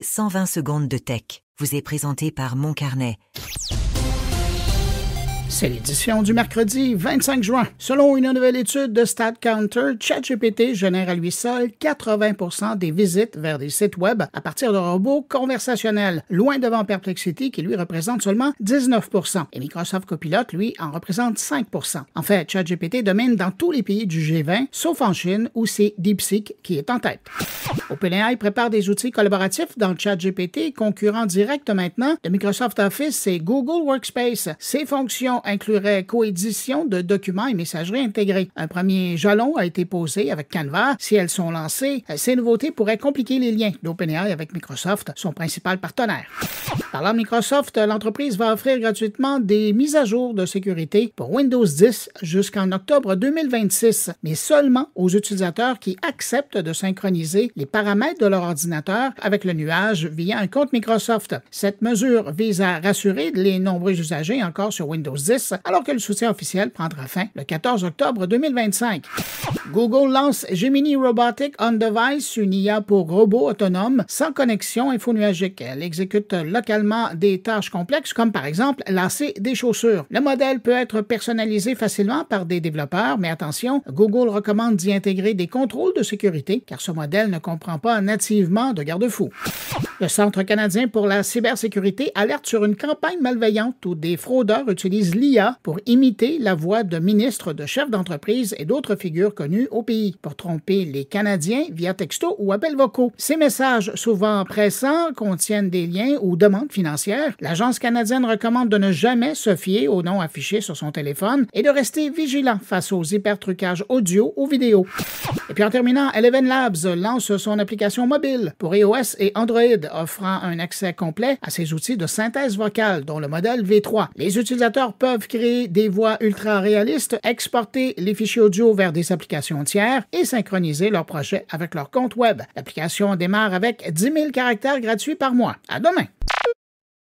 120 secondes de tech vous est présenté par Moncarnet. C'est l'édition du mercredi 25 juin. Selon une nouvelle étude de StatCounter, ChatGPT génère à lui seul 80% des visites vers des sites web à partir de robots conversationnels, loin devant Perplexity qui lui représente seulement 19%. Et Microsoft Copilot, lui, en représente 5%. En fait, ChatGPT domine dans tous les pays du G20, sauf en Chine où c'est DeepSeek qui est en tête. OpenAI prépare des outils collaboratifs dans ChatGPT, concurrent direct maintenant de Microsoft Office et Google Workspace. Ces fonctions incluraient coédition de documents et messagerie intégrée. Un premier jalon a été posé avec Canva. Si elles sont lancées, ces nouveautés pourraient compliquer les liens d'OpenAI avec Microsoft, son principal partenaire. Parlant de Microsoft, l'entreprise va offrir gratuitement des mises à jour de sécurité pour Windows 10 jusqu'en octobre 2026, mais seulement aux utilisateurs qui acceptent de synchroniser les paramètres de leur ordinateur avec le nuage via un compte Microsoft. Cette mesure vise à rassurer les nombreux usagers encore sur Windows 10, alors que le soutien officiel prendra fin le 14 octobre 2025. Google lance Gemini Robotic On Device, une IA pour robots autonomes sans connexion infonuagique. Elle exécute localement des tâches complexes comme par exemple lasser des chaussures. Le modèle peut être personnalisé facilement par des développeurs, mais attention, Google recommande d'y intégrer des contrôles de sécurité car ce modèle ne comprend pas nativement de garde-fous. Le Centre canadien pour la cybersécurité alerte sur une campagne malveillante où des fraudeurs utilisent l'IA pour imiter la voix de ministres, de chefs d'entreprise et d'autres figures connues au pays pour tromper les Canadiens via texto ou appels vocaux. Ces messages, souvent pressants, contiennent des liens ou demandes financières. L'Agence canadienne recommande de ne jamais se fier aux noms affichés sur son téléphone et de rester vigilant face aux hypertrucages audio ou vidéo. Et puis en terminant, Eleven Labs lance son application mobile pour iOS et Android, offrant un accès complet à ses outils de synthèse vocale, dont le modèle V3. Les utilisateurs peuvent créer des voix ultra réalistes, exporter les fichiers audio vers des applications tiers et synchroniser leurs projets avec leur compte web. L'application démarre avec 10 000 caractères gratuits par mois. À demain!